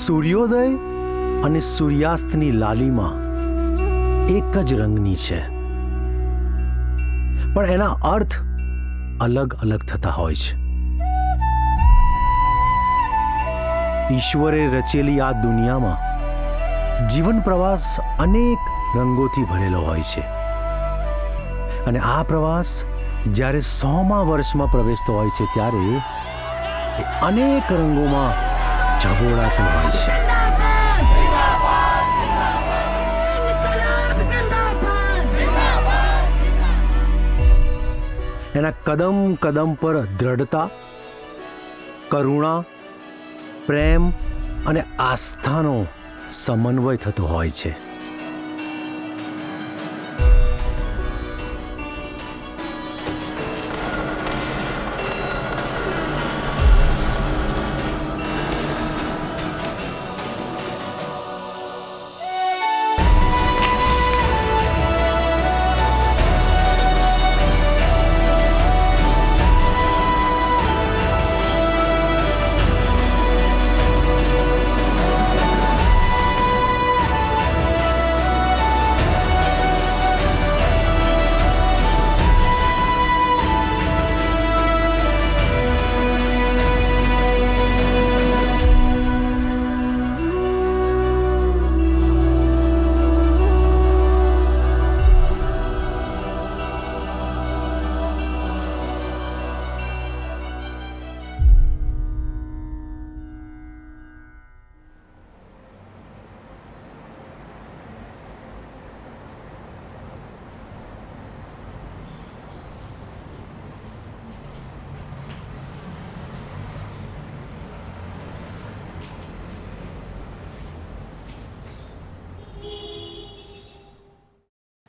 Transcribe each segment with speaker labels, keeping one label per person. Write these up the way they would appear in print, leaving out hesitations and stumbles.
Speaker 1: સૂર્યોદય અને સૂર્યાસ્તની લાલીમાં એક જ રંગની છે, પણ એના અર્થ અલગ અલગ થતા હોય છે. ઈશ્વરે રચેલી આ દુનિયામાં જીવન પ્રવાસ અનેક રંગોથી ભરેલો હોય છે, અને આ પ્રવાસ જ્યારે 100મા વર્ષમાં પ્રવેશતો હોય છે ત્યારે એ અનેક રંગોમાં ઝબોળાતો હોય છે. એના કદમ કદમ પર દ્રઢતા, કરુણા, પ્રેમ અને આસ્થાનો સમન્વય થતો હોય છે.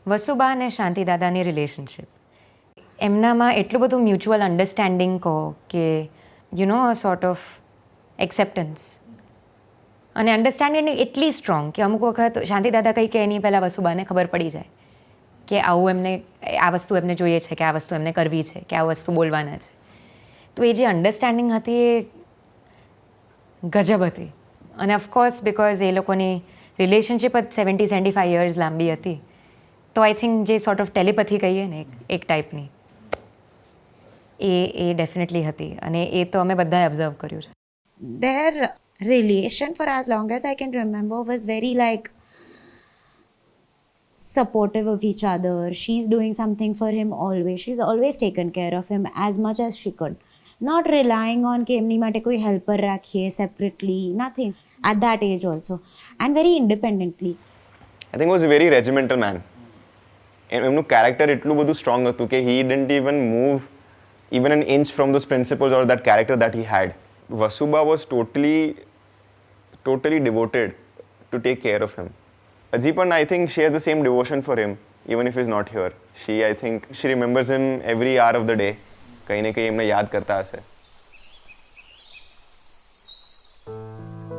Speaker 2: વસુબા અને શાંતિદાદાની રિલેશનશિપ, એમનામાં એટલું બધું મ્યુચ્યુઅલ અન્ડરસ્ટેન્ડિંગ કહો કે અ સોર્ટ ઓફ એક્સેપ્ટન્સ, અને અન્ડરસ્ટેન્ડિંગ એટલી સ્ટ્રોંગ કે અમુક વખત શાંતિદાદા કંઈ કે એની પહેલાં વસુબાને ખબર પડી જાય કે આવું આ વસ્તુ એમને જોઈએ છે, કે આ વસ્તુ એમને કરવી છે, કે આ વસ્તુ બોલવાના છે. તો એ જે અન્ડરસ્ટેન્ડિંગ હતી એ ગજબ હતી. અને ઓફકોર્સ બિકોઝ એ લોકોની રિલેશનશિપ જ 70-75 યર્સ લાંબી હતી, તો આઈ થિંક જે સોર્ટ ઓફ ટેલિપથી કહીએ ને એક ટાઈપની, એ ડેફિનેટલી હતી, અને એ તો અમે બધાએ ઓબ્ઝર્વ કર્યું છે.
Speaker 3: Their relation, for as long as I can remember, was very like supportive of each other. She's doing something for him always. She's always taken care of him as much as she could. Not relying on કે એમની માટે કોઈ helper રાખીએ separately, nothing. At that age also. And very independently.
Speaker 4: I think he was a very regimental man. એમનું character એટલું બધું strong હતું કે he didn't even move even an inch from those principles or that character that he had. Vasuba was totally devoted to take care of him. હજી પણ I think she has the same devotion for him even if he's not here. I think she remembers him every hour of the day. કંઈ ને કંઈ એમને યાદ કરતા હશે.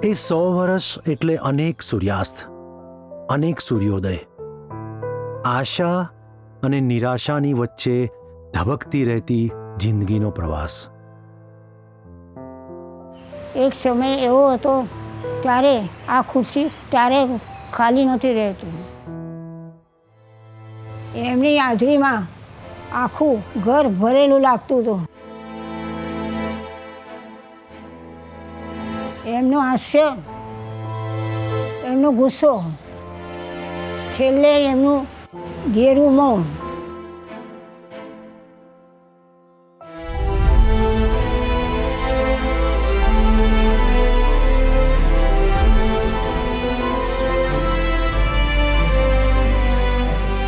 Speaker 1: એ 100 વર્ષ એટલે અનેક સૂર્યાસ્ત, અનેક સૂર્યોદય, આશા અને નિરાશાની વચ્ચે ધબકતી રહેતી જિંદગીનો પ્રવાસ.
Speaker 5: એક સમય એવો હતો ત્યારે આ ખુરશી ત્યારે ખાલી નહોતી રહેતી. એમની હાજરીમાં આખું ઘર ભરેલું લાગતું હતું. એમનું હાસ્ય, એમનો ગુસ્સો, છેલ્લે એમનું ઘેરું મૌન.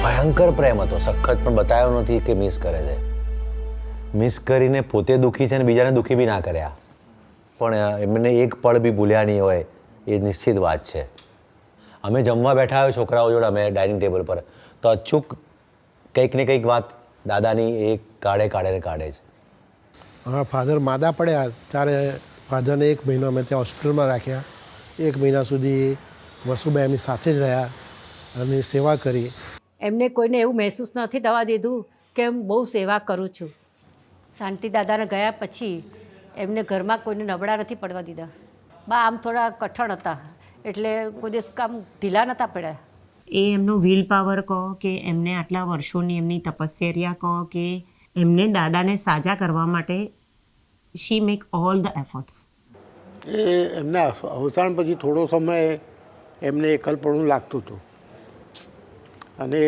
Speaker 6: ભયંકર પ્રેમ હતો, સખત, પણ બતાવ્યો નથી કે મિસ કરે છે. મિસ કરીને પોતે દુઃખી છે ને બીજાને દુઃખી બી ના કર્યા, પણ એમને એક પળ બી ભૂલ્યા નહીં હોય એ નિશ્ચિત વાત છે. અમે જમવા બેઠા હોય છોકરાઓ જોડે, અમે ડાઇનિંગ ટેબલ પર, તો અચૂક કંઈક ને કંઈક વાત દાદાની એ કાઢે જ.
Speaker 7: અમારા ફાધર માદા પડ્યા ત્યારે ફાધરને 1 મહિનો અમે ત્યાં હોસ્પિટલમાં રાખ્યા. 1 મહિના સુધી વસુબા એમની સાથે જ રહ્યા અને સેવા કરી.
Speaker 8: એમને કોઈને એવું મહેસૂસ નથી થવા દીધું કે હું બહુ સેવા કરું છું. શાંતિદાદાને ગયા પછી એમને ઘરમાં કોઈને નબળા નથી પડવા દીધા. બા આમ થોડા કઠણ હતા, એટલે કોઈ દિવસ કામ ઢીલા નહોતા પડ્યા.
Speaker 9: એ એમનો વિલ પાવર કહો કે એમને આટલા વર્ષોની એમની તપશ્ચર્યા કહો કે એમને દાદાને સાજા કરવા માટે શી મેક ઓલ ધ એફર્ટ્સ.
Speaker 10: એ એમના અવસાન પછી થોડો સમય એમને એકલપણું લાગતું હતું અને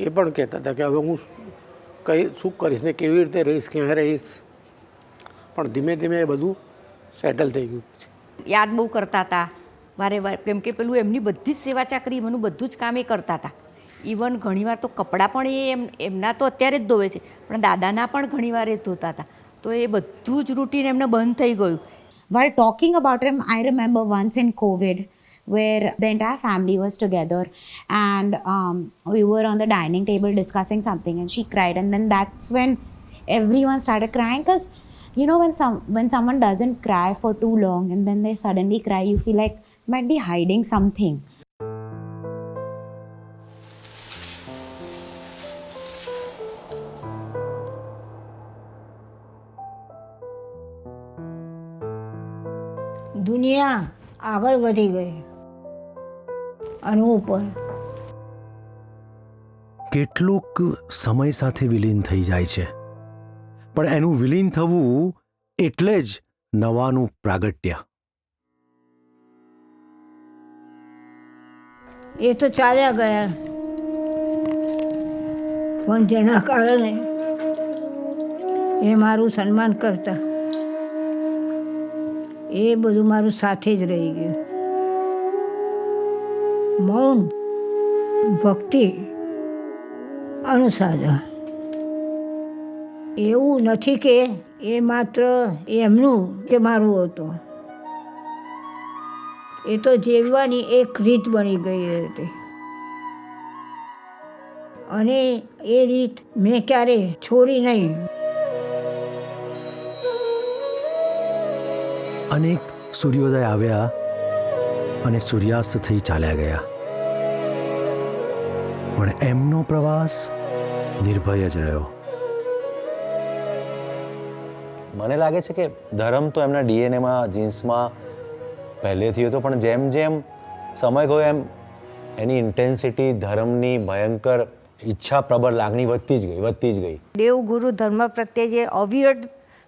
Speaker 10: એ પણ કહેતા હતા કે હવે હું શું કરીશ ને કેવી રીતે રહીશ, ક્યાં રહીશ, પણ ધીમે ધીમે એ બધું સેટલ થઈ ગયું.
Speaker 11: યાદ બહુ કરતા હતા વારે વાર, કેમ કે પેલું એમની બધી જ સેવા ચાકરી એમનું બધું જ કામ એ કરતા હતા. ઇવન ઘણીવાર તો કપડાં પણ એમના તો અત્યારે જ ધોવે છે, પણ દાદાના પણ ઘણીવાર એ ધોતા હતા. તો એ બધું જ રૂટીન એમને બંધ થઈ ગયું.
Speaker 3: While talking about him, I remember once in COVID, where the entire family was together and we were on the dining table discussing something and she cried, and then that's when everyone started crying, because you know when someone doesn't cry for too long and then they suddenly cry, you feel like might be hiding something.
Speaker 5: દુનિયા આગળ વધી ગઈ અને હું પણ
Speaker 1: કેટલુંક સમય સાથે વિલીન થઈ જાય છે, પણ એનું વિલીન થવું એટલે જ નવાનું પ્રાગટ્ય.
Speaker 5: એ તો ચાલ્યા ગયા, પણ જેના કારણે એ મારું સન્માન કરતા, એ બધું મારું સાથે જ રહી ગયું. મૌન, ભક્તિ, અનુસાધન. એવું નથી કે એ માત્ર એમનું કે મારું હતું, એ તો જીવવાની એક રીત બની ગઈ હતી અને એ રીત મેં ક્યારે છોડી નહીં.
Speaker 1: અનેક સૂર્યોદય આવ્યા અને સૂર્યાસ્ત થઈ ચાલ્યા ગયા, પણ એમનો પ્રવાસ નિર્ભય જ રહ્યો.
Speaker 6: મને લાગે છે કે ધર્મ તો એમના ડીએનએમાં, જીન્સમાં પહેલેથી હતો, પણ જેમ જેમ સમય ગયો એમ એની ઇન્ટેન્સિટી, ધર્મની ભયંકર ઈચ્છા, પ્રબળ લાગણી વધતી જ ગઈ.
Speaker 11: દેવગુરુ ધર્મ પ્રત્યે જે અવિરત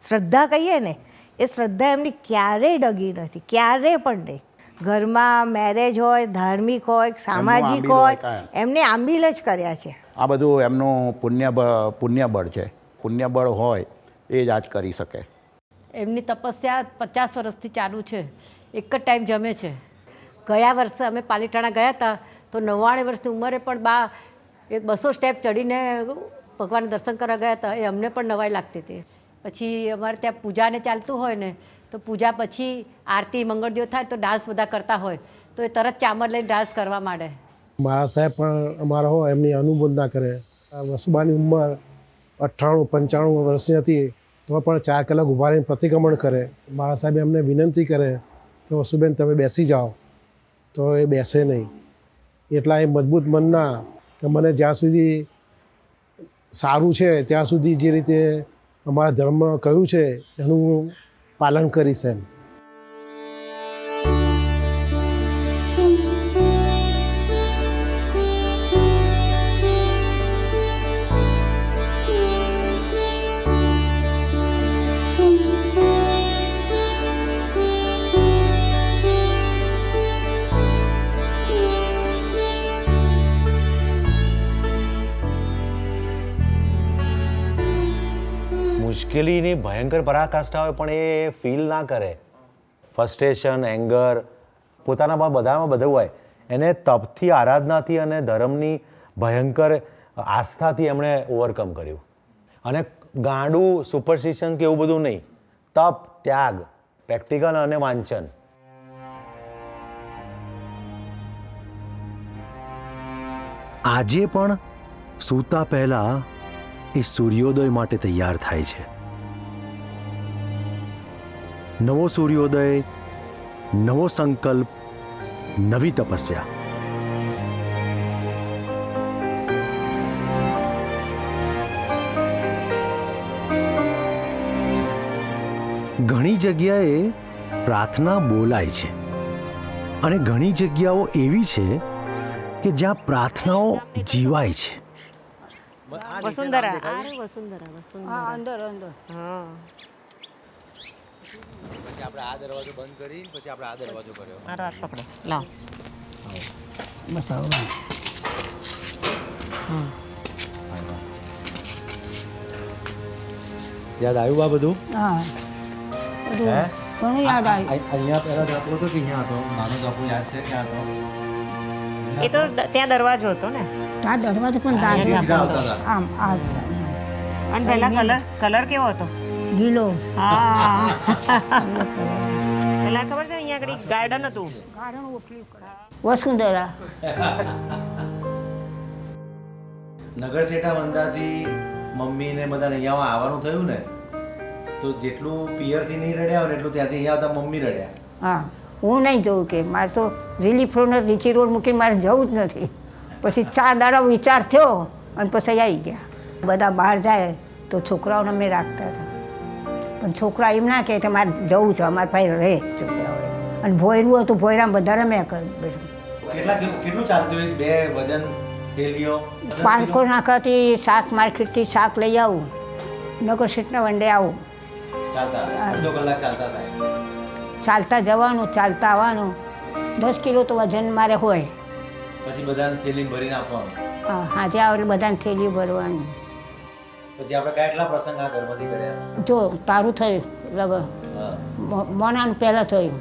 Speaker 11: શ્રદ્ધા કહીએ ને, એ શ્રદ્ધા એમની ક્યારેય ડગી નથી, ક્યારેય પણ નહીં. ઘરમાં મેરેજ હોય, ધાર્મિક હોય, સામાજિક હોય, એમને આંબીલ જ કર્યા છે.
Speaker 10: આ બધું એમનું પુણ્યબળ છે. પુણ્યબળ હોય એ જ આ જ કરી શકે.
Speaker 8: એમની તપસ્યા 50 વર્ષથી ચાલુ છે. એક જ ટાઈમ જમે છે. ગયા વર્ષે અમે પાલીતાણા ગયા હતા તો 99 વર્ષની ઉંમરે પણ બા 200 સ્ટેપ ચડીને ભગવાનના દર્શન કરવા ગયા હતા. એ અમને પણ નવાઈ લાગતી હતી. પછી અમારે ત્યાં પૂજાને ચાલતું હોય ને, તો પૂજા પછી આરતી મંગળદેવ થાય તો ડાન્સ બધા કરતા હોય, તો એ તરત ચામર લઈને ડાન્સ કરવા માંડે.
Speaker 7: મારા સાહેબ પણ અમારા હોય એમની અનુમોદના કરે. વસુબાની ઉંમર 98-95 વર્ષની હતી તો પણ 4 કલાક ઊભા રહીને પ્રતિક્રમણ કરે. મારા સાહેબે અમને વિનંતી કરે કે વસુબેન તમે બેસી જાઓ, તો એ બેસે નહીં. એટલા એ મજબૂત મનના કે મને જ્યાં સુધી સારું છે ત્યાં સુધી જે રીતે અમારા ધર્મમાં કહ્યું છે એનું પાલન કરીશ એમ.
Speaker 6: મુશ્કેલીની ભયંકર પરાકાષ્ઠા હોય પણ એ ફીલ ના કરે. ફ્રસ્ટ્રેશન, એંગર, પોતાનામાં બધામાં બધું હોય. એને તપથી, આરાધનાથી અને ધર્મની ભયંકર આસ્થાથી એમણે ઓવરકમ કર્યું. અને ગાંડું, સુપરસ્ટિશન કે એવું બધું નહીં, તપ, ત્યાગ, પ્રેક્ટિકલ અને વાંચન.
Speaker 1: આજે પણ સૂતા પહેલા એ સૂર્યોદય માટે તૈયાર થાય છે. નવો સૂર્યોદય, નવો સંકલ્પ, નવી તપસ્યા. ઘણી જગ્યાએ પ્રાર્થના બોલાય છે અને ઘણી જગ્યાઓ એવી છે કે જ્યાં પ્રાર્થનાઓ જીવાય છે.
Speaker 9: વસુંધરા વસુંધરા
Speaker 5: હા અંદર અંદર
Speaker 9: હા
Speaker 6: પછી આપણે આ દરવાજો બંધ કરી પછી આપણે આ દરવાજો કર્યો.
Speaker 9: મારો હાથ પકડો લાવ.
Speaker 5: બતાવો
Speaker 6: યાદ આવ્યું આ બધું?
Speaker 5: હા બધું
Speaker 6: હે?
Speaker 5: ઘણું યાદ આવ્યું.
Speaker 6: અહીંયા પહેલા ધાપો હતો કે અહીંયા હતો? નાનો ધાપો યાદ છે ક્યાં હતો?
Speaker 9: એ તો ત્યાં દરવાજો હતો ને.
Speaker 5: આ દરવાજો પણ દાદા
Speaker 6: સીધા આવતા હતા.
Speaker 5: આમ આ
Speaker 9: અને પહેલા કલર કેવો હતો?
Speaker 5: ગીલો
Speaker 9: હા પહેલા ખબર છે અહીંયા આગળ ગાર્ડન હતું.
Speaker 5: વસુંધરા
Speaker 6: નગરસેઠા વંદાથી મમ્મીને બધાને અહીંયા આવવાનું થયું ને તો જેટલું પિયરથી નહીં રડ્યા હોય ને એટલું ત્યાંથી અહીંયા આવતા મમ્મી રડ્યા.
Speaker 5: હા હું નહીં જવું કે મારે તો રિલીફ રોડ રીચી રોડ મૂકીને મારે જવું જ નથી. પછી 4 દાડા વિચાર થયો અને પછી આવી ગયા. બધા બહાર જાય તો છોકરાઓને અમે રાખતા હતા પણ છોકરા એમ ના કહે કે મારે જવું છે અમારા ભાઈ રહે છોકરાઓ અને ભોયરું હતું ભોયરામાં બધા રમ્યા કરે.
Speaker 6: કેટલું ચાલતું હોય? 2 વજન થેલીઓ
Speaker 5: પાનકો નાકાથી શાક માર્કેટથી શાક લઈ આવું નગરશેઠના વંડે આવું
Speaker 6: ચાલતા અડધો કલાક ચાલતા થાય.
Speaker 5: ચાલતા જવાનું ચાલતા આવવાનું 10 કિલો તો વજન મારે હોય.
Speaker 6: પછી બધાને થેલી ભરીને આપવાનું.
Speaker 5: હા આજે આવે બધાને થેલી ભરવાની.
Speaker 6: પછી આપણે કેટલા પ્રસંગ આ ઘરમાંથી કર્યા?
Speaker 5: જો તારું થયું લગન
Speaker 6: હા
Speaker 5: મોનાનું પહેલાં થયું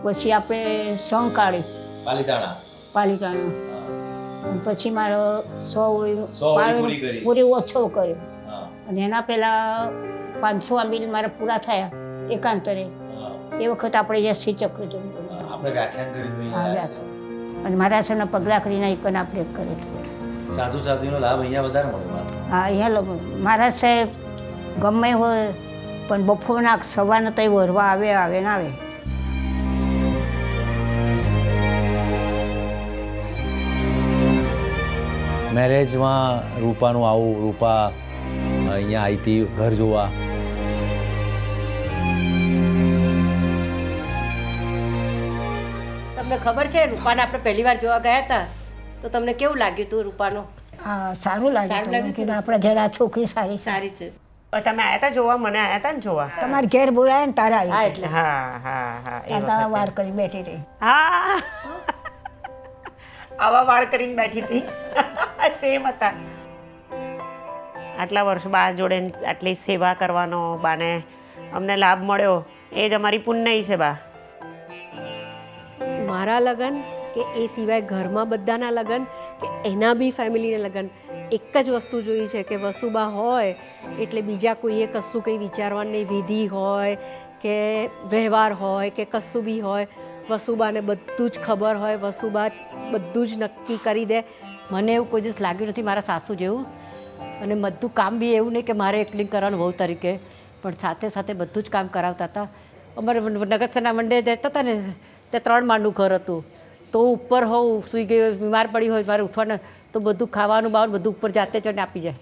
Speaker 5: પછી આપણે સং કાઢી
Speaker 6: પાલીતાણા.
Speaker 5: પાલિકાનું અને પછી મારો 100
Speaker 6: પૂરી કરી.
Speaker 5: પૂરી ઓછો કર્યો
Speaker 6: હા
Speaker 5: અને એના પહેલાં 500 આંબીલ મારા પૂરા થયા એકાંતરે.
Speaker 6: હા.
Speaker 5: એ વખત આપણે યશી ચક્ર જવું
Speaker 6: આપણે વ્યાખ્યાન કર્યું
Speaker 5: હા
Speaker 6: અહીંયા છે.
Speaker 5: અને મારા સરના પગલાં કરીને એકન આપણે કરેલું.
Speaker 6: સાધુ સાધુનો લાભ અહીંયા વધારે મળ્યો.
Speaker 5: હા અહીંયા મહારાજ સાહેબ ગમે હોય પણ બપોરના સવારના તો વરવા આવે ને આવે.
Speaker 6: મેરેજમાં રૂપાનું આવું, રૂપા અહીંયા આવી હતી ઘર જોવા.
Speaker 8: તમને ખબર છે રૂપાને આપણે પહેલી વાર જોવા ગયા હતા તો તમને કેવું લાગ્યું હતું રૂપાનું?
Speaker 5: હા સારું લાગે
Speaker 8: સારું લાગ્યું
Speaker 5: કે આપણે ઘેર આ છોકરી સારી છે.
Speaker 8: સારી છે.
Speaker 9: તમે આયા હતા જોવા? મને આયા હતા ને જોવા.
Speaker 5: તમારે ઘેર બોલાય ને તારા
Speaker 8: હા
Speaker 5: આવી
Speaker 8: એટલે
Speaker 9: હા હા હા એ
Speaker 5: તારા
Speaker 9: વખતે.
Speaker 5: વાર કરી બેઠી રહી.
Speaker 9: હા આવા વાળ કરીને બેઠી હતી. સેમ હતા. આટલા વર્ષ બા જોડે આટલી સેવા કરવાનો બાને અમને લાભ મળ્યો એ જ અમારી પુણ્ય છે બા.
Speaker 12: મારા લગ્ન કે એ સિવાય ઘરમાં બધાના લગ્ન કે એના બી ફેમિલીના લગ્ન એક જ વસ્તુ જોઈ છે કે વસુબા હોય એટલે બીજા કોઈએ કશું કંઈ વિચારવાનું નહીં. વિધિ હોય કે વ્યવહાર હોય કે કશું બી હોય વસુબાને બધું જ ખબર હોય. વસુબા બધું જ નક્કી કરી દે.
Speaker 8: મને એવું કોઈ દિવસ લાગ્યું નથી મારા સાસુ જેવું અને બધું કામ બી એવું નહીં કે મારે એકલી કરવાનું વહુ તરીકે પણ સાથે સાથે બધું જ કામ કરાવતા હતા. અમારે નગરસેના મંડે જતા હતા ને ત્યાં 3 માળનું ઘર હતું તો ઉપર હોઉં સૂઈ ગઈ હોય બીમાર પડી હોય મારે ઉઠવાના તો બધું ખાવાનું બાવાનું બધું ઉપર જાતે ચડીને આપી જાય.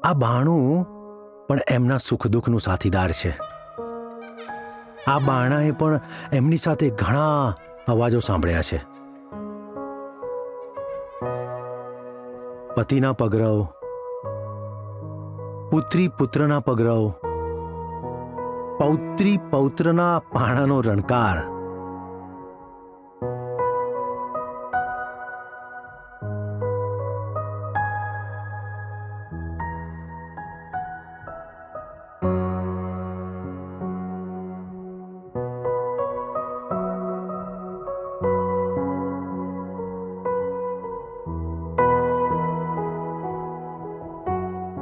Speaker 1: આ બાણું પણ એમના સુખ દુઃખનું સાથીદાર છે. આ બાણાએ પણ એમની સાથે ઘણા અવાજો સાંભળ્યા છે. પતિના પગરવ, પુત્રી પુત્રના પગરવ, પૌત્રી પૌત્રના પાણાનો રણકાર.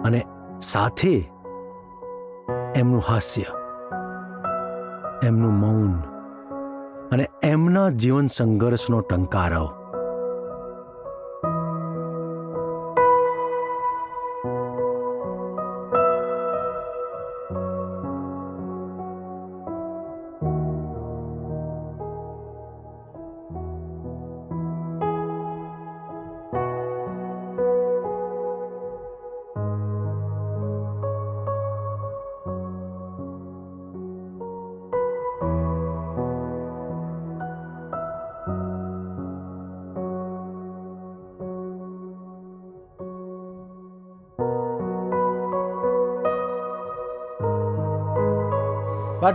Speaker 1: અને સાથે એમનું હાસ્ય, એમનું મૌન અને એમના જીવન સંઘર્ષનો ટંકારો.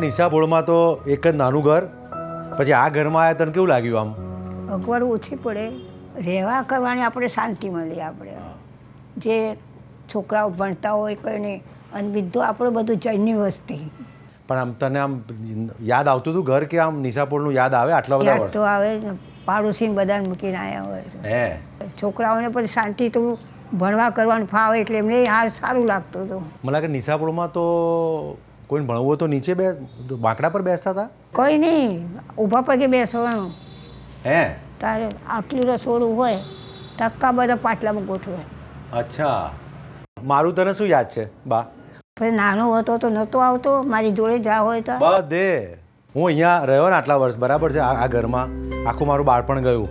Speaker 6: નિશાપોળમાં તો એક જ નાનું ઘર, પછી આ ઘરમાં આવ્યા તને કેવું લાગ્યું? આમ
Speaker 5: અગવડ ઓછી પડે, રહેવા કરવાની આપણે શાંતિ મળી. આપણે જે છોકરાઓ ભણતા હોય કંઈ નહીં, અને બીજું આપણે બધું જૈનની વસ્તી.
Speaker 6: પણ આમ તને આમ યાદ આવતું હતું ઘર કે આમ નિશાપોળનું યાદ આવે આટલા બધા
Speaker 5: યાદ તો આવે ને, પાડોશીને બધાને મૂકીને આવ્યા હોય.
Speaker 6: હે
Speaker 5: છોકરાઓને પણ શાંતિ તો ભણવા કરવાનું ફાવે એટલે એમને હાલ સારું લાગતું હતું.
Speaker 6: મને લાગે નિશાપોળમાં તો કોઈને ભણવું તો નીચે બાંકડા પર બેસતા હતા?
Speaker 5: કોઈ નહીં, ઊભા પગે બેસવાનું.
Speaker 6: હે
Speaker 5: તારે આટલું રસોડું હોય, ટક્કા બધા પાટલામાં ગોઠવે.
Speaker 6: અચ્છા, મારું તને શું યાદ છે બા?
Speaker 5: પછી નાનો હતો તો નહોતો આવતો મારી જોડે જા હોય તો.
Speaker 6: બધે હું અહીંયા રહ્યો ને આટલા વર્ષ, બરાબર છે, આ ઘરમાં આખું મારું બાળપણ ગયું.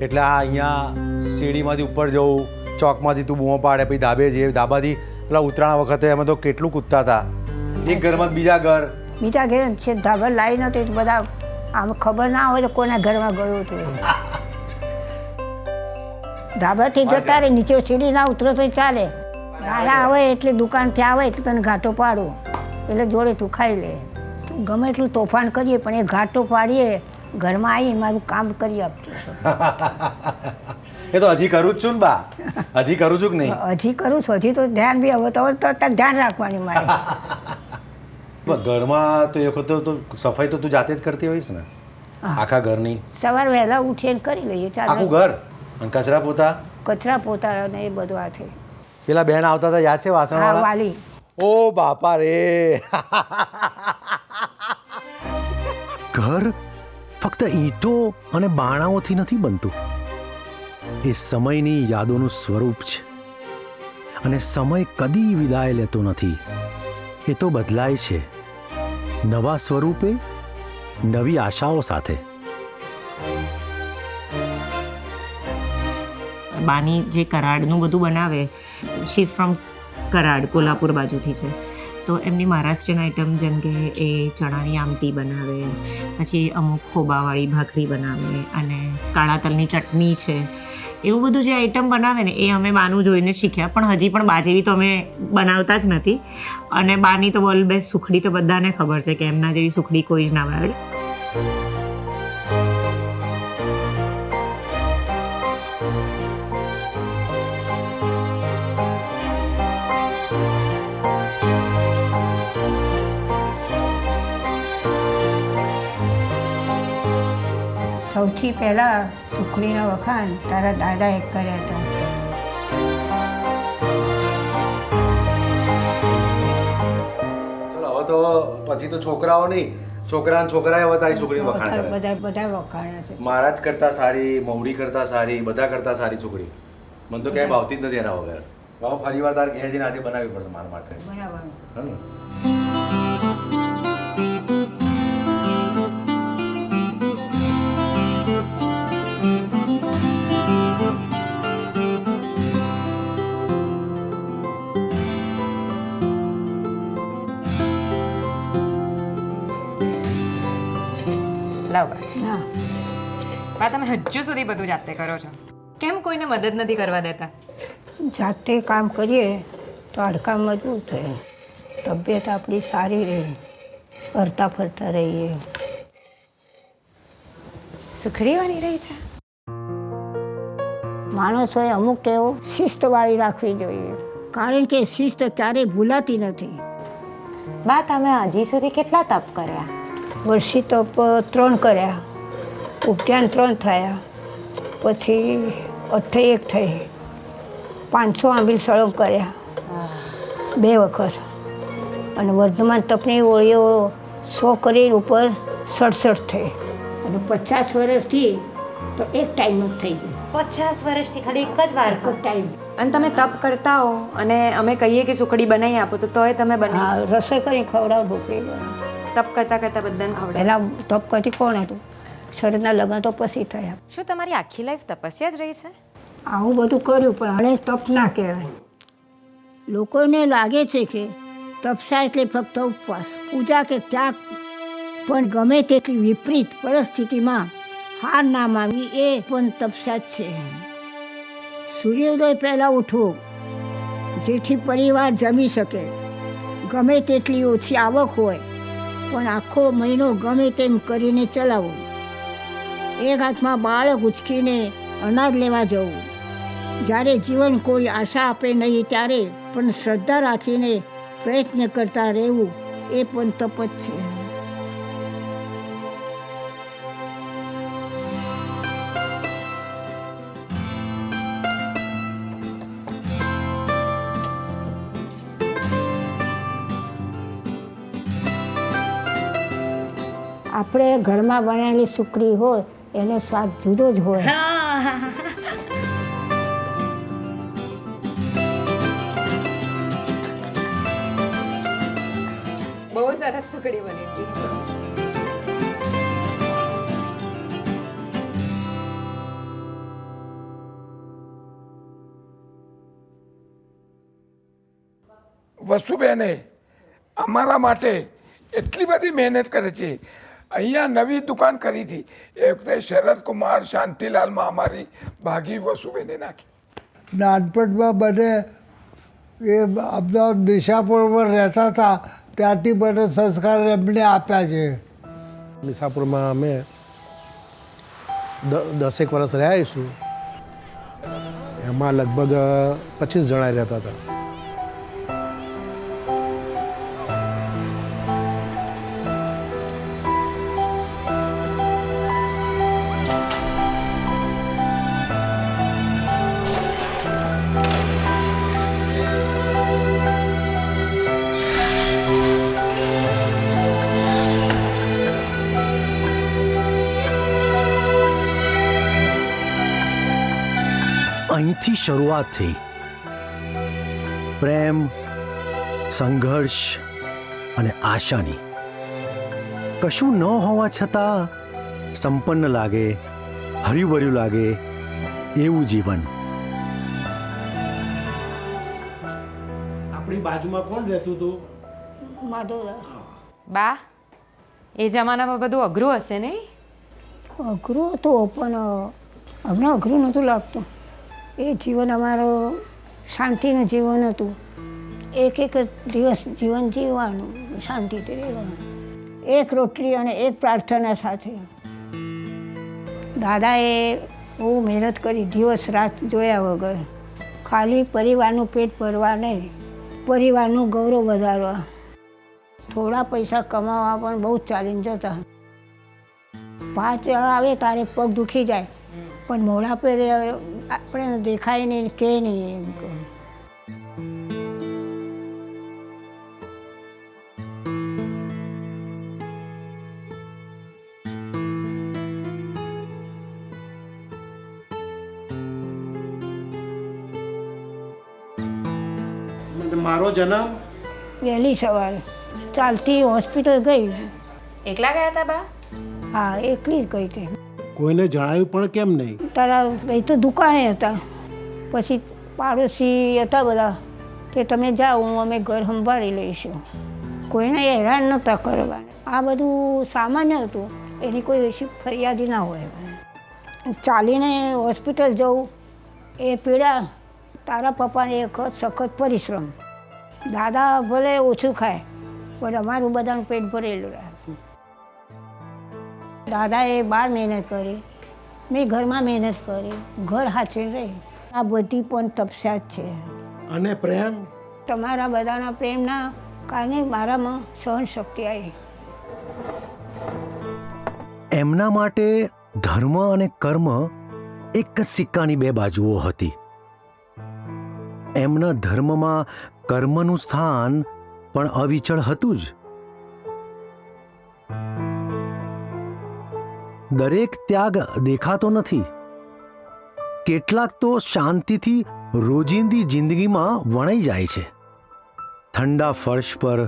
Speaker 6: એટલે આ અહીંયા સીડીમાંથી ઉપર જવું, ચોકમાંથી તું બૂમો પાડે, પછી ધાબે જઈએ, ધાબાથી પેલા ઉતરાણ વખતે અમે તો કેટલું કૂદતા હતા. એક ઘરમાં બીજા ઘર,
Speaker 5: બીજા ઘેર છે ધાબા લાવી નહોતી, બધા આમ ખબર ના હોય તો કોના ઘરમાં ગયું હતું. ધાબાથી જતા રહે, નીચે સીડી ના ઉતરો તો ચાલે. ગાળા આવે એટલે દુકાનથી આવે એટલે તને ઘાટો પાડું, એટલે જોડે તું ખાઈ લે. ગમે એટલું તોફાન કરીએ પણ એ ઘાટો પાડીએ, ઘરમાં આવી મારું કામ કરી આપતું.
Speaker 6: એ તો હજી કરું જ છું ને બા, હજી કરું છું કે નહીં?
Speaker 5: હજી કરું છું, હજી તો ધ્યાન બી હવે તો ધ્યાન રાખવાની મારે.
Speaker 6: ઘરમાં તો એ વખતે તો સફાઈ તો તું જાતે જ કરતી હોઈશ ને આખા ઘરની?
Speaker 5: સવાર વહેલા ઉઠીને કરી લઈએ.
Speaker 6: આખું ઘર અને કચરા પોતા?
Speaker 5: કચરા પોતા ને એ બધું આ છે.
Speaker 6: પેલા બેન આવતા હતા યાદ છે વાસણ
Speaker 5: વાલી?
Speaker 6: ઓ બાપા રે.
Speaker 1: ઘર ફક્ત ઈંટો અને બાણાઓથી નથી બનતું, એ સમયની યાદોનું સ્વરૂપ છે. અને સમય કદી વિદાય લેતો નથી, એ તો બદલાય છે નવા સ્વરૂપે, નવી આશાઓ સાથે.
Speaker 9: બાની જે કરાડનું બધું બનાવે, she is from Karad, Kolhapur બાજુથી છે, તો એમની મહારાષ્ટ્રીયન આઈટમ જેમ કે એ ચણાની આમટી બનાવે, પછી અમુક ખોબાવાળી ભાખરી બનાવે, અને કાળા તલની ચટણી છે, એવું બધું જે આઈટમ બનાવે ને એ અમે બાનું જોઈને શીખ્યા. પણ હજી પણ બા જેવી તો અમે બનાવતા જ નથી. અને બાની તો વર્લ્ડ બેસ્ટ સુખડી તો બધાને ખબર છે કે એમના જેવી સુખડી કોઈ જ ના બનાવે.
Speaker 5: સૌથી પહેલાં સુખડીના વખાણ તારા દાદાએ કર્યા હતા.
Speaker 6: ચલો હવે તો પછી તો છોકરાઓ નહીં, છોકરાએ હવે તારી છોકરીને વખાણ કરે.
Speaker 5: બધા વખાણ્યા છે.
Speaker 6: મહારાજ કરતા સારી, મવડી કરતા સારી, બધા કરતા સારી છોકરી. મને તો ક્યાંય ભાવતી જ નથી એના વગર. હવે ફરી વાર તારે ઘેર જઈને આજે બનાવવી પડશે મારા માટે.
Speaker 5: બનાવવાનું.
Speaker 2: બા તમે હજુ સુધી બધું જાતે કરો છો, કેમ કોઈને મદદ નથી કરવા દેતા?
Speaker 5: જાતે કામ કરીએ તો હાડકાં મજબૂત રહે, તબિયત આપણી સારી રહે, ફરતા ફરતા રહીએ.
Speaker 2: સુખડી બની રહી છે.
Speaker 5: માણસોએ અમુક ટેવો શિસ્તવાળી રાખવી જોઈએ, કારણ કે શિસ્ત ક્યારેય ભૂલાતી નથી.
Speaker 3: બા તમે હજી સુધી કેટલા તપ કર્યા?
Speaker 5: વર્ષી તપ 3 કર્યા, ઉપધ્યાન 3 થયા, પછી 81 થઈ, 500 આંબીલ સળંગ કર્યા 2 વખત, અને વર્ધમાન તપની ઓળીઓ 100 કરોડ ઉપર 67 થઈ અને 50 વર્ષથી તો એક ટાઈમ જ થઈ ગયો.
Speaker 2: 50 વર્ષથી ખાલી એક જ વાર
Speaker 5: એક જ ટાઈમ.
Speaker 2: અને તમે તપ કરતા હો અને અમે કહીએ કે સુખડી બનાવી આપો તો તોય તમે બનાવી
Speaker 5: હા, રસોઈ કરી ખવડાવ ઢોકળી બનાવ.
Speaker 2: તપ કરતા કરતા બધાને ખવડાવો.
Speaker 5: પહેલાં તપ કરતી કોણ હતું? શરદના લગ્ન તો પછી થયા.
Speaker 2: શું તમારી આખી લાઈફ તપસ્યા જ રહી છે?
Speaker 5: આવું બધું કર્યું પણ હવે તપ ના કહેવાય. લોકોને લાગે છે કે તપસ્યા એટલે ફક્ત ઉપવાસ, પૂજા કે ત્યાગ, પણ ગમે તેટલી વિપરીત પરિસ્થિતિમાં હાર ના માનવી એ પણ તપસ્યા જ છે. સૂર્યોદય પહેલાં ઉઠવું જેથી પરિવાર જમી શકે. ગમે તેટલી ઓછી આવક હોય પણ આખો મહિનો ગમે તેમ કરીને ચલાવવું. એક હાથમાં બાળક ઉચકીને અનાજ લેવા જવું. જ્યારે જીવન કોઈ આશા આપે નહીં ત્યારે પણ શ્રદ્ધા રાખીને પ્રયત્ન કરતા રહેવું એ પણ તપ જ છે. આપણે ઘરમાં બનાવેલી સુખડી હોય એનો સ્વાદ જુદો જ હોય.
Speaker 2: બહુ સરસ સુખડી બની હતી.
Speaker 13: વસુબેને અમારા માટે એટલી બધી મહેનત કરે છે. અહીંયા નવી દુકાન કરી હતી એ વખતે શરદકુમાર શાંતિલાલમાં અમારી ભાગી વસુબેને નાખી.
Speaker 14: નાનપણમાં મને એ અમદાવાદ નિશાપુરમાં રહેતા હતા ત્યારથી મને સંસ્કાર એમને આપ્યા છે.
Speaker 7: નિશાપુરમાં અમે 10 વર્ષ રહ્યા આવીશું. એમાં લગભગ 25 જણા રહેતા હતા.
Speaker 1: અહીંથી શરૂઆત થઈ. પ્રેમ, સંઘર્ષ અને આશાની. કશું ન હોવા છતાં સંપન્ન લાગે, હર્યુભર્યું લાગે એવું જીવન.
Speaker 7: આપણી બાજુમાં કોણ રહેતું હતું?
Speaker 2: બા, એ જમાનામાં બધું અઘરું હશે નહીં?
Speaker 5: અઘરું હતું પણ હમણાં અઘરું નહોતું લાગતું. એ જીવન અમારો શાંતિનું જીવન હતું. એક એક દિવસ જીવન જીવવાનું, શાંતિથી રહેવાનું. એક રોટલી અને એક પ્રાર્થના સાથે. દાદાએ બહુ મહેનત કરી, દિવસ રાત જોયા વગર. ખાલી પરિવારનું પેટ ભરવા નહીં, પરિવારનું ગૌરવ વધારવા. થોડા પૈસા કમાવા પણ બહુ જ ચાલીને જતા. 5 આવે તારે પગ દુખી જાય પણ મોઢા પર આપણે દેખાય નહીં કે નહીં એમ કહું.
Speaker 7: મારો જન્મ
Speaker 5: વહેલી સવારે ચાલતી હોસ્પિટલ ગઈ.
Speaker 2: એકલા ગયા હતા બા?
Speaker 5: હા, એકલી જ ગઈ હતી.
Speaker 7: કોઈને જણાવ્યું પણ કેમ નહીં?
Speaker 5: તારા ભાઈ તો દુકાને હતા. પછી પાડોશી હતા બધા કે તમે જાઓ, અમે ઘર સંભાળી લઈશું. કોઈને હેરાન નહોતા કરવાના. આ બધું સામાન્ય હતું, એની કોઈ એવી ફરિયાદી ના હોય. ચાલીને હોસ્પિટલ જવું એ પીડા. તારા પપ્પાને એક સખત પરિશ્રમ. દાદા ભલે ઓછું ખાય પણ અમારું બધાનું પેટ ભરેલું રહે. દાદાએ બહાર મહેનત કરી, મેં ઘરમાં મહેનત કરી, ઘર હાચવીને રહી. આ બધી પણ તપસ્યા જ છે.
Speaker 7: અને પ્રેમ?
Speaker 5: તમારા બધાના પ્રેમના કારણે મારામાં સહનશક્તિ આવી.
Speaker 1: એમના માટે ધર્મ અને કર્મ એક જ સિક્કાની 2 બાજુઓ હતી. એમના ધર્મમાં કર્મનું સ્થાન પણ અવિચળ હતું જ. દરેક ત્યાગ દેખાતો નથી. કેટલાક તો શાંતિથી રોજિંદી જિંદગીમાં વણાઈ જાય છે. ઠંડા ફર્શ પર,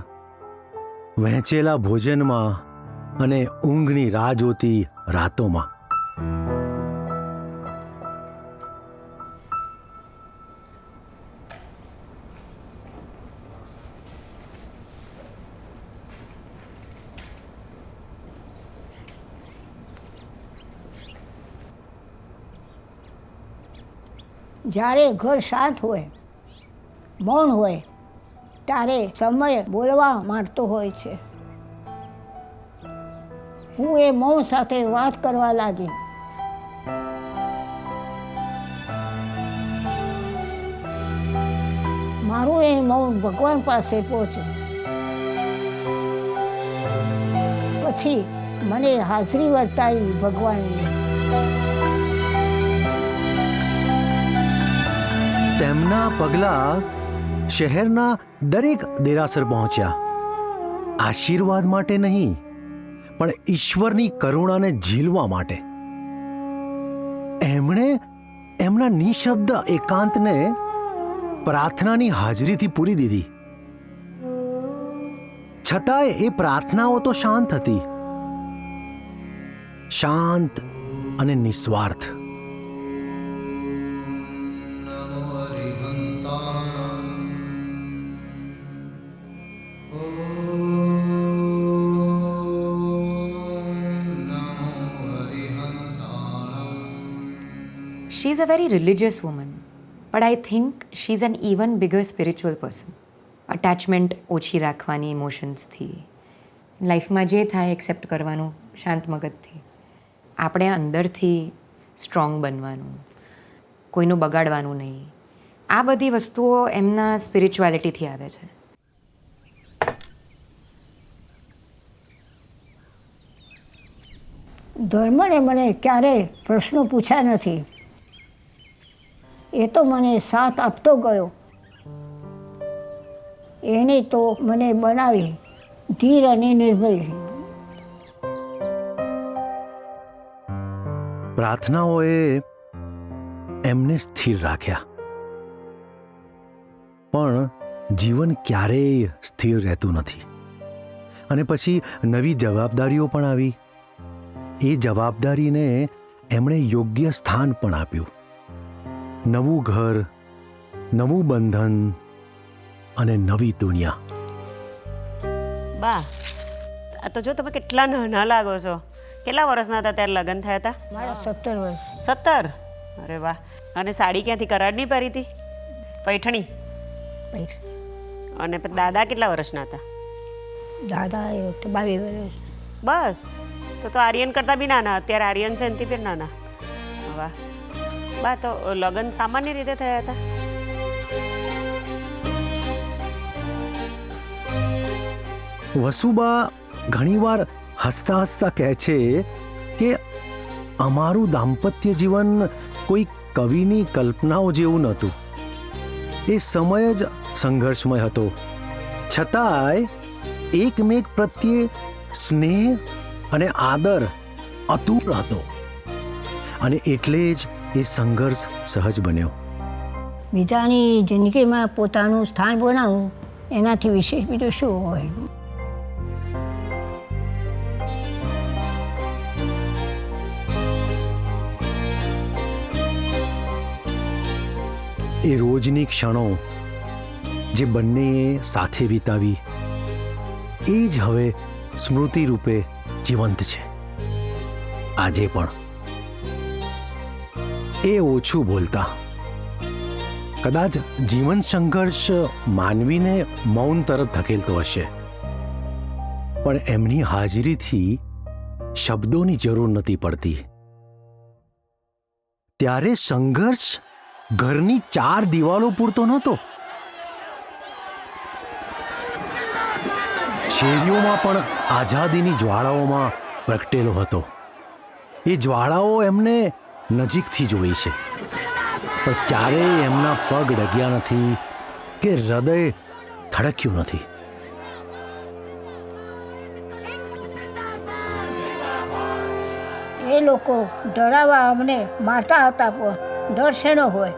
Speaker 1: વહેંચેલા ભોજનમાં અને ઊંઘની રાહ જોતી રાતોમાં.
Speaker 5: જ્યારે ઘર શાંત હોય, મૌન હોય, ત્યારે સમય બોલવા માંડતો હોય છે. હું એ મૌન સાથે વાત કરવા લાગી. મારું એ મૌન ભગવાન પાસે પહોંચ્યું. પછી મને હાજરી વર્તાઈ ભગવાનની.
Speaker 1: તેમના પગલાં શહેરના દરેક દેરાસર પહોંચ્યા. આશીર્વાદ માટે નહીં, પણ ઈશ્વરની કરુણાને ઝીલવા માટે. એમણે એમના નિશબ્દ એકાંતને પ્રાર્થનાની હાજરીથી પૂરી દીધી. છતાંય એ પ્રાર્થનાઓ તો શાંત હતી, શાંત અને નિસ્વાર્થ.
Speaker 2: She's a very religious woman, but I think she's an even bigger spiritual person. Attachment ઓછી રાખવાની ઇમોશન્સથી, લાઈફમાં જે થાય એક્સેપ્ટ કરવાનું શાંત મગજથી, આપણે અંદરથી સ્ટ્રોંગ બનવાનું, કોઈનું બગાડવાનું નહીં. આ બધી વસ્તુઓ એમના સ્પિરિચ્યુઆલિટીથી આવે છે.
Speaker 5: ધર્મને મને ક્યારેય પ્રશ્નો પૂછ્યા નથી. એ તો મને સાથ આપતો ગયો. એને તો મને બનાવી ધીર અને નિર્ભય.
Speaker 1: પ્રાર્થનાઓએ એમને સ્થિર રાખ્યા. પણ જીવન ક્યારેય સ્થિર રહેતું નથી. અને પછી નવી જવાબદારીઓ પણ આવી. એ જવાબદારીને એમણે યોગ્ય સ્થાન પણ આપ્યું. નવું ઘર, નવું બંધન અને નવી દુનિયા.
Speaker 15: બા, આ તો જો તમે કેટલા નાના લાગો છો. કેટલા વર્ષના હતા ત્યારે લગ્ન થયા હતા?
Speaker 5: મારા 17 વર્ષ.
Speaker 15: 17? અરે વાહ. અને સાડી ક્યાંથી કરાડની પહેરી હતી? પૈઠણી? અને દાદા કેટલા વર્ષના હતા?
Speaker 5: દાદા એ વખતે 22 વર્ષ.
Speaker 15: બસ, તો આર્યન કરતાં બી નાના. અત્યારે આર્યન છે એનાથી પણ નાના. વાહ. બા, તો લગ્ન સામાન્ય રીતે થયા હતા?
Speaker 1: વસુબા ઘણીવાર હસતા હસતા કહે છે કે અમારું દાંપત્ય જીવન કોઈ કવિની કલ્પનાઓ જેવું નહોતું. એ સમય જ સંઘર્ષમય હતો, છતાંય એકમેક પ્રત્યે સ્નેહ અને આદર અતૂટ હતો. અને એટલે જ એ સંઘર્ષ સહજ બન્યો.
Speaker 5: બીજાની જિંદગીમાં પોતાનું સ્થાન બનાવવું એનાથી વિશેષ બીજું શું હોય?
Speaker 1: એ રોજની ક્ષણો જે બંનેએ સાથે વિતાવી, એ જ હવે સ્મૃતિ રૂપે જીવંત છે. આજે પણ એ ઓછું બોલતા. કદાચ જીવન સંઘર્ષ માનવીને મૌન તરફ ધકેલતો હશે, પણ એમની હાજરીથી શબ્દોની જરૂર નથી પડતી. ત્યારે સંઘર્ષ ઘરની 4 દિવાલો પૂરતો નહોતો. શેરીઓમાં પણ આઝાદીની જ્વાળાઓમાં પ્રગટેલો હતો. એ જ્વાળાઓ એમને નજીકથી જોઈ છે, પણ ક્યારેય એમના પગ ડગ્યા નથી કે હૃદય ધડક્યું નથી.
Speaker 5: લોકો ડરાવવા અમને મારતા હતા, પણ ડર શેનો હોય?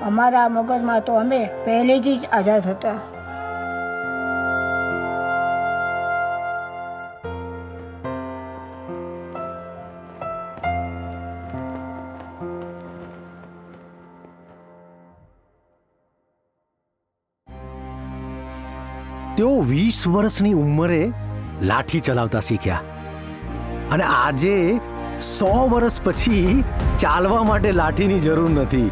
Speaker 5: અમારા મગજમાં તો અમે પહેલેથી જ આઝાદ હતા.
Speaker 1: તેઓ 20 વર્ષની ઉંમરે લાઠી ચલાવતા શીખ્યા અને આજે 100 વર્ષ પછી ચાલવા માટે લાઠીની જરૂર નથી.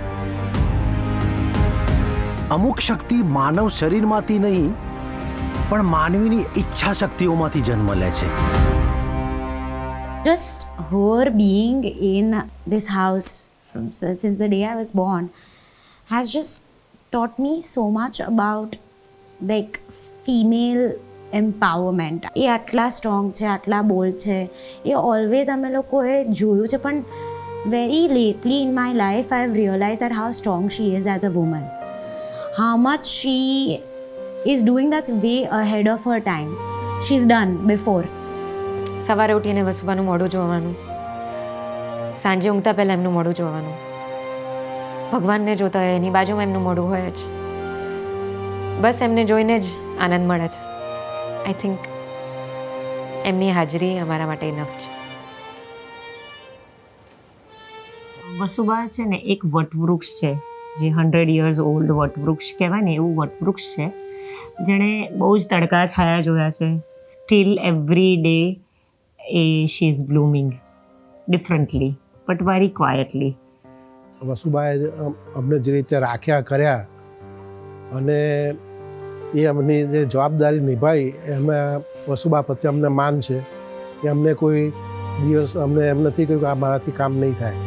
Speaker 1: અમુક શક્તિ માનવ શરીરમાંથી નહીં પણ માનવીની ઈચ્છા શક્તિઓમાંથી જન્મ લે છે.
Speaker 3: Just her being in this house since the day I was born has just taught me so much about like female empowerment. એ આટલા સ્ટ્રોંગ છે, આટલા બોલ્ડ છે, એ ઓલવેઝ અમે લોકોએ જોયું છે, પણ very lately in my life I have realise that how strong she is as a woman, how much she is doing that's way ahead of her time. She is done before.
Speaker 2: સવારે ઉઠીને વસુબાનું મોઢું જોવાનું, સાંજે ઊંઘતા પહેલાં એમનું મોઢું જોવાનું, ભગવાનને જોતા હોય એની બાજુમાં એમનું મોઢું હોય જ. બસ એમને જોઈને જ આનંદ મળે છે. આઈ થિંક એમની હાજરી અમારા માટે ઇનફ છે.
Speaker 9: વસુબા છે ને એક વટવૃક્ષ છે, જે 100 years ઓલ્ડ વટવૃક્ષ કહેવાય ને એવું વટવૃક્ષ છે, જેણે બહુ જ તડકા છાયા જોયા છે. Still every day she is blooming differently but very quietly.
Speaker 7: વસુબાએ અમને જે રીતે રાખ્યા કર્યા અને એ અમની જે જવાબદારી નિભાવી એમાં વસુબા પ્રત્યે અમને માન છે કે અમને કોઈ દિવસ અમને એમ નથી કહ્યું કે આ મારાથી કામ નહીં થાય.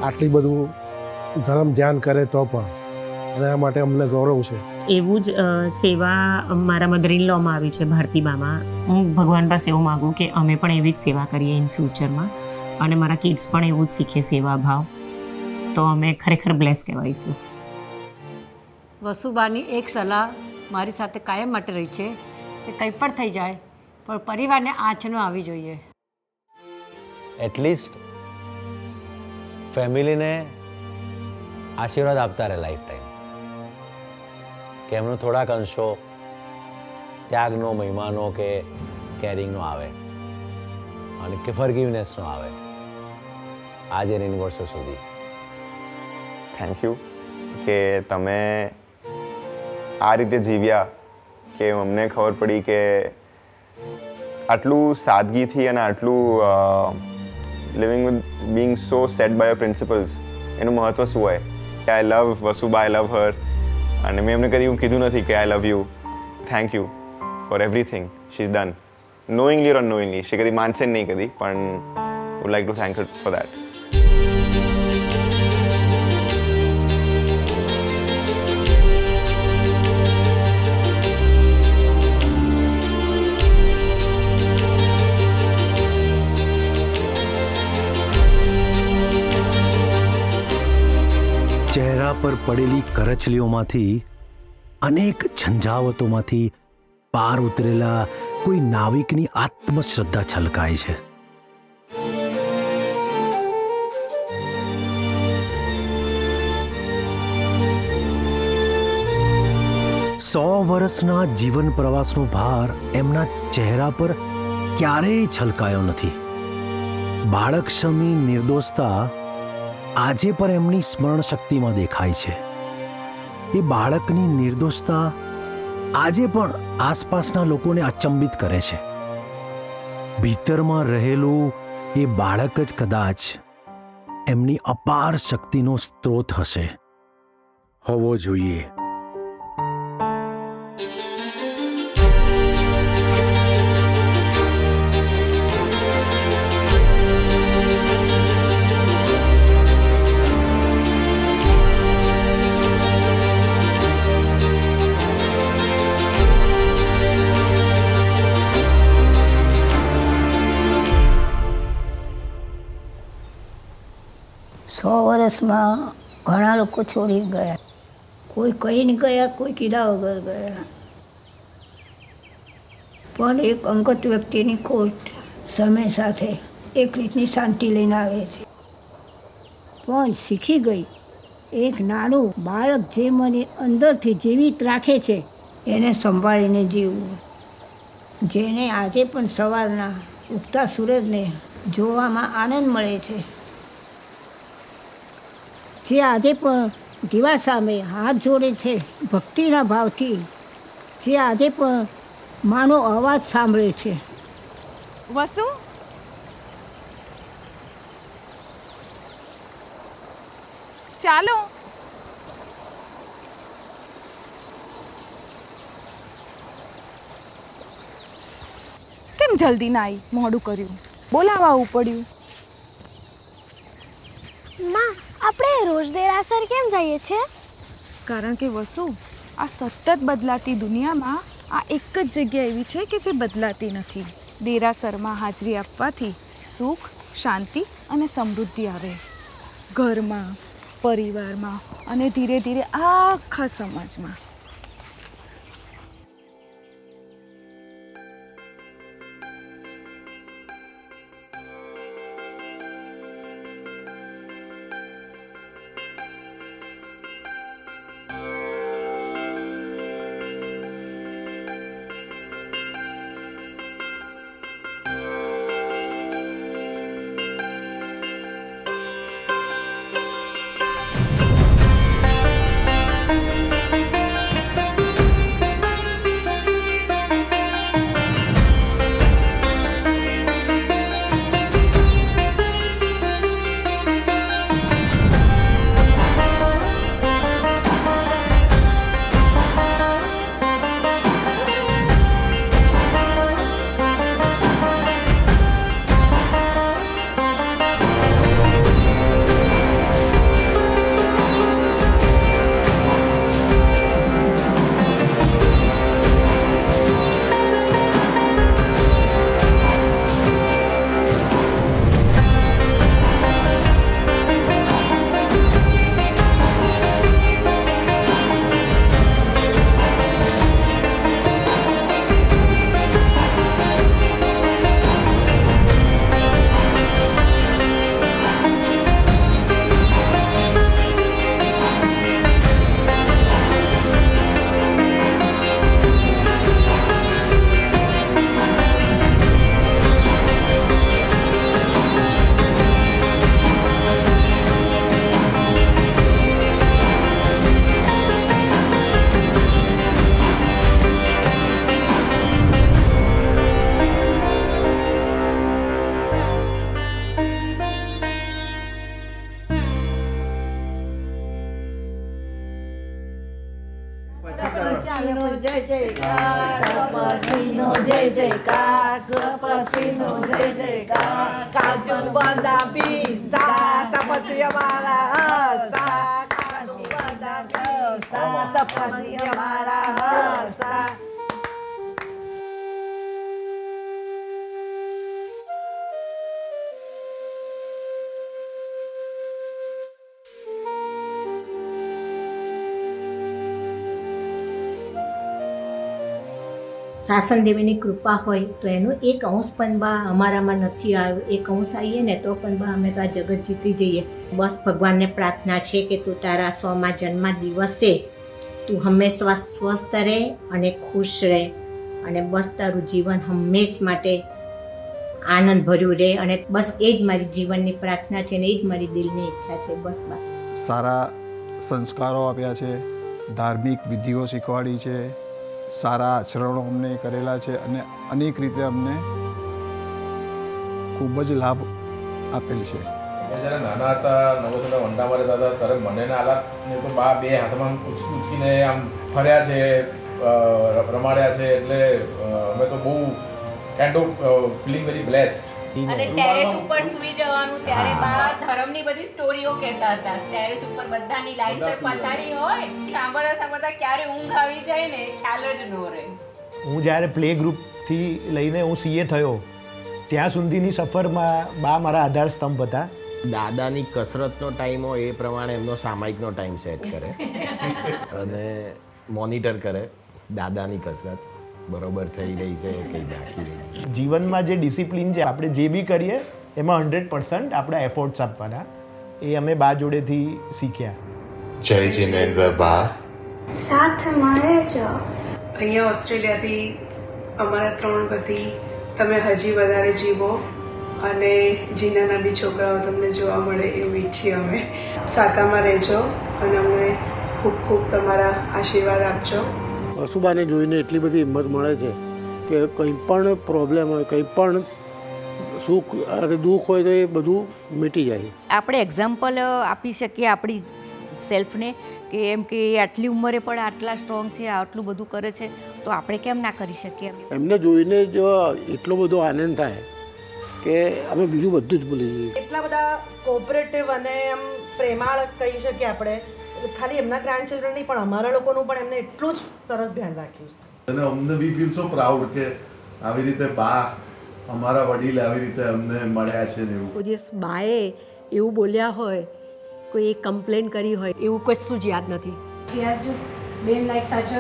Speaker 7: આટલી બધું ધર્મ ધ્યાન કરે તો પણ એના માટે અમને ગૌરવ છે.
Speaker 9: એવું જ સેવા મારા મધર ઇન લોમાં આવી છે, ભારતીબામાં. હું ભગવાન પાસે એવું માગું કે અમે પણ એવી જ સેવા કરીએ ઇન ફ્યુચરમાં અને મારા કિડ્સ પણ એવું જ શીખે સેવા ભાવ, તો અમે ખરેખર બ્લેસ કહેવાઈશું.
Speaker 8: વસુબાની એક સલાહ મારી સાથે કાયમ માટે રહી છે કે કંઈ પણ થઈ જાય પણ પરિવારને આંચ ન આવી જોઈએ.
Speaker 6: એટલીસ્ટ ફેમિલીને આશીર્વાદ આપતા રહે લાઈફ ટાઈમ, કે એમનો થોડાક અંશો ત્યાગનો, મહિમાનો કે કેરિંગનો આવે અને કે ફર્ગિવનેસનો આવે આજે ને વર્ષો સુધી.
Speaker 4: થેન્ક યુ કે તમે આ રીતે જીવ્યા, કે અમને ખબર પડી કે આટલું સાદગીથી અને આટલું living with being so set by your principles એનું મહત્ત્વ શું હોય. કે આઈ લવ વસુબા, આઈ લવ હર, અને મેં એમને કદી એવું કીધું નથી કે I love you. Thank you for everything she is done, knowingly or unknowingly. She કદી માનશે નહીં કદી, પણ would like to thank her for that.
Speaker 1: ચહેરા પર પડેલી કરચલીઓમાંથી, અનેક ઝંઝાવતોમાંથી પાર ઉતરેલા કોઈ નાવિકની આત્મશ્રદ્ધા છલકાય છે. સો વર્ષના જીવન પ્રવાસનો ભાર એમના ચહેરા પર ક્યારેય છલકાયો નથી. બાળકક્ષમી નિર્દોષતા આજે પણ એમની સ્મરણ શક્તિમાં દેખાય છે. એ બાળકની નિર્દોષતા આજે પણ આસપાસના લોકોને અચંબિત કરે છે. ભીતરમાં રહેલું એ બાળક જ કદાચ એમની અપાર શક્તિનો સ્ત્રોત હશે, હોવો જોઈએ.
Speaker 5: વર્ષમાં ઘણા લોકો છોડી ગયા, કોઈ કહીને ગયા, કોઈ કીધા વગર ગયા. પણ એક અંગત વ્યક્તિની ખોટ સમય સાથે એક રીતની શાંતિ લઈને આવે છે. પણ શીખી ગઈ એક નાનું બાળક જે મને અંદરથી જીવિત રાખે છે એને સંભાળીને જીવવું. જેને આજે પણ સવારના ઉગતા સૂરજને જોવામાં આનંદ મળે છે, જે આજે પણ દીવા સામે હાથ જોડે છે ભક્તિના ભાવથી, જે આજે પણ માનો અવાજ સાંભળે છે.
Speaker 16: વસુ, ચાલો. કેમ જલ્દી ના આવી? મોડું કર્યું, બોલાવા આવવું પડ્યું.
Speaker 17: માં, આપણે રોજ દેરાસર કેમ જઈએ છીએ?
Speaker 16: કારણ કે વસુ, આ સતત બદલાતી દુનિયામાં આ એક જ જગ્યા એવી છે કે જે બદલાતી નથી. દેરાસરમાં હાજરી આપવાથી સુખ, શાંતિ અને સમૃદ્ધિ આવે ઘરમાં, પરિવારમાં અને ધીરે ધીરે આખા સમાજમાં.
Speaker 11: જય જયકાર, તપસ્વીનો જય જયકાર, તપસ્વીનો જય જયકાર. કાજુ બદામ પિસ્તા તપસ્વી અમારા હસતા, કાજુ બદામ પિસ્તા તપસ્વી અમારા હસતા.
Speaker 18: શાસન દેવીની કૃપા હોય તો એનું એક અંશ પણ બા અમારામાં નથી આવ્યો. એક અંશ આવીએ ને તો પણ બા અમે તો આ જગત જીતી જઈએ. બસ ભગવાનને પ્રાર્થના છે કે તું તારા 100મા જન્મ દિવસે તું હંમેશા સ્વસ્થ રહે અને ખુશ રહે, અને બસ તારું જીવન હંમેશ માટે આનંદ ભર્યું રહે. અને બસ એ જ મારી જીવનની પ્રાર્થના છે ને એ જ મારી દિલની ઈચ્છા છે. બસ બા
Speaker 19: સારા સંસ્કારો આપ્યા છે, ધાર્મિક વિધિઓ શીખવાડી છે, સારા આચરણો અમને કરેલા છે, અને અનેક રીતે અમને ખૂબ જ લાભ આપેલ છે.
Speaker 20: જ્યારે નાના હતા, નવોસના વંડામાં રહેતા હતા, ત્યારે મને આલા ને તો બા બે હાથમાં ઉચકીને આમ ફર્યા છે, રમાડ્યા છે. એટલે અમે તો બહુ kind of feeling very blessed.
Speaker 21: અને ટેરેસ ઉપર સૂઈ જવાનું, ત્યારે બા ધર્મની બધી સ્ટોરીઓ કહેતા હતા. ટેરેસ ઉપર બધાની લાઈનસર પથારી હોય, સાંભળતા સાંભળતા ક્યારે ઊંઘ આવી જાય ને ખ્યાલ જ ન રહે.
Speaker 22: હું જ્યારે પ્લે ગ્રુપથી લઈને હું સીએ થયો ત્યાં સુધીની સફરમાં બા મારા આધાર સ્તંભ હતા.
Speaker 23: દાદાની કસરતનો ટાઈમ હોય એ પ્રમાણે એમનો સામાયિકનો ટાઈમ સેટ કરે અને મોનિટર કરે દાદાની કસરત બરોબર થઈ રહી છે કે બાકી રહી.
Speaker 22: જીવનમાં જે ડિસિપ્લિન છે, આપણે જે બી કરીએ એમાં 100% આપણે એફર્ટ્સ આપવાના, એ અમે બા જોડેથી શીખ્યા.
Speaker 10: જય જિનેન્દ્ર બા.
Speaker 12: સાથે મળે છો.
Speaker 13: અહીંયા ઓસ્ટ્રેલિયાથી અમારા 3 પતિ, તમે હજી વધારે જીવો અને જીનાના બી છોકરાઓ તમને જોવા મળે એવું ઈચ્છીએ અમે. સાતામાં રહેજો અને અમને ખૂબ ખૂબ તમારા આશીર્વાદ આપજો.
Speaker 24: વસુબાને જોઈને એટલી બધી હિંમત મળે છે કે કંઈ પણ પ્રોબ્લેમ હોય, કંઈ પણ સુખ અને દુઃખ હોય તો એ બધું મીટી જાય.
Speaker 11: આપણે એક્ઝામ્પલ આપી શકીએ આપણી સેલ્ફને કે એમ કે આટલી ઉંમરે પણ આટલા સ્ટ્રોંગ છે, આટલું બધું કરે છે, તો આપણે કેમ ના કરી શકીએ?
Speaker 24: એમને જોઈને જો એટલો બધો આનંદ થાય કે અમે બીજું બધું જ ભૂલી જઈએ.
Speaker 25: એટલા બધા કોઓપરેટિવ અને એમ પ્રેમાળ કહી શકીએ આપણે, ખાલી એમના ગ્રાન્ડ ચિલ્ડ્રન નહીં પણ અમારા લોકોનું પણ એમને એટલું જ સરસ ધ્યાન રાખ્યું છે.
Speaker 26: અને અમને વી ફીલ સો પ્રાઉડ કે આવી રીતે બા અમારા વડીલ આવી રીતે અમને મળ્યા છે ને એવું.
Speaker 27: કોઈ દિવસ બાએ એવું બોલ્યા હોય, કોઈ કમ્પ્લેન કરી હોય, એવું કશું જ યાદ નથી.
Speaker 28: She has just been like such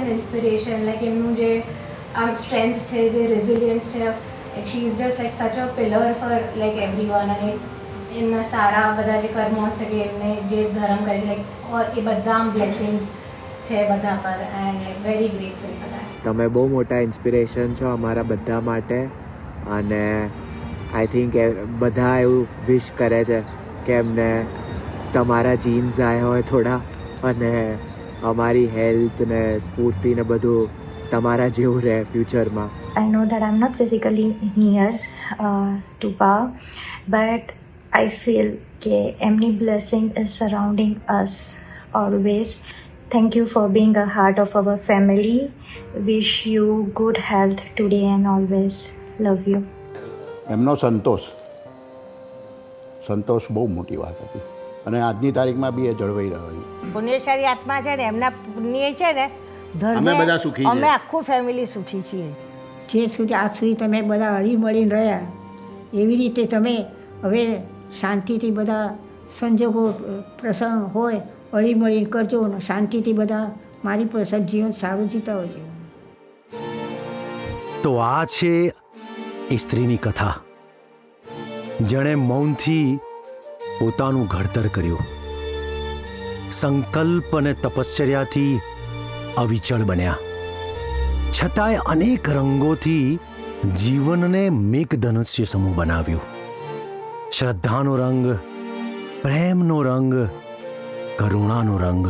Speaker 28: an inspiration, like એમનું જે સ્ટ્રેન્થ છે, જે રેઝિલિયન્સ છે, like she is just like such a pillar for like everyone. અને એમના સારા બધા જે કર્મો હશે કે એમને જે ધર્મ કરે છે, like એ બધા બ્લેસિંગ્સ છે બધા પર, and like very grateful for that.
Speaker 29: તમે બહુ મોટા ઇન્સ્પિરેશન છો અમારા બધા માટે, અને આઈ થિંક બધા એવું વિશ કરે છે કે એમને તમારા જીન્સ આવ્યા હોય થોડા, અને અમારી હેલ્થ ને સ્ફૂર્તિ ને બધું તમારા જેવું રહે ફ્યુચરમાં.
Speaker 30: I know that I'm not physically near to Ba, but I feel કે એમની blessing is surrounding us always. Thank you for being a heart of our family. Wish you good health today and always. Love you.
Speaker 24: એમનો સંતોષ બહુ મોટી વાત હતી, અને આજની તારીખમાં બી એ જળવાઈ રહ્યો છે.
Speaker 5: પુણ્યશાળી આત્મા છે ને, એમના પુણ્ય છે ને,
Speaker 24: અમે બધા સુખી છીએ.
Speaker 5: અમે આખું ફેમિલી સુખી છીએ. જે સુધી આજ સુધી તમે બધા હળી મળીને રહ્યા, એવી રીતે તમે હવે શાંતિથી બધા સંજોગો પ્રસંગ હોય હળી મળીને કરજો ને શાંતિથી બધા મારી પાસે જીવન સારું જીતાવો છો.
Speaker 1: તો આ છે એ સ્ત્રીની કથા, જેણે મૌનથી પોતાનું ઘડતર કર્યું, સંકલ્પ અને તપશ્ચર્યાથી અવિચળ બન્યા, છતાંય અનેક રંગોથી જીવનને મેઘધનુષ્ય સમૂહ બનાવ્યું. શ્રદ્ધાનો રંગ, પ્રેમનો રંગ, કરુણાનો રંગ,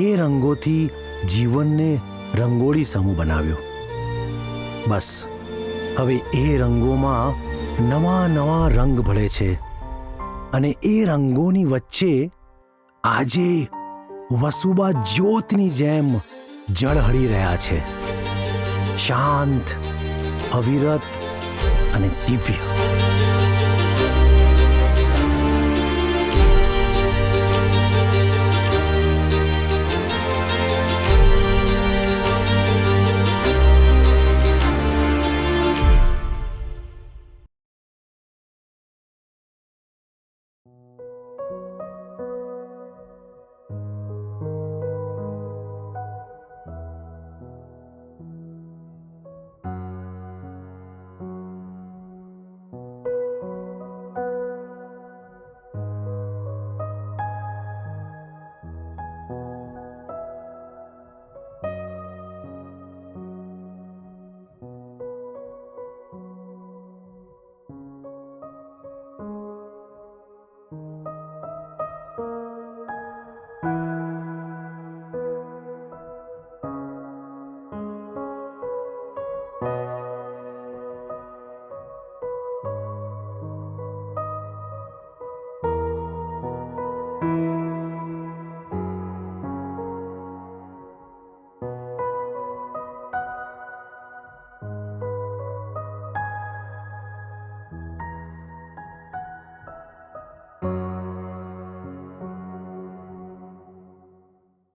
Speaker 1: એ રંગોથી જીવનને રંગોળી સમૂહ બનાવ્યો. બસ હવે એ રંગોમાં નવા નવા રંગ ભળે છે, અને એ રંગોની વચ્ચે આજે વસુબા જ્યોતની જેમ ઝળહળી રહ્યા છે, શાંત, અવિરત અને દિવ્ય.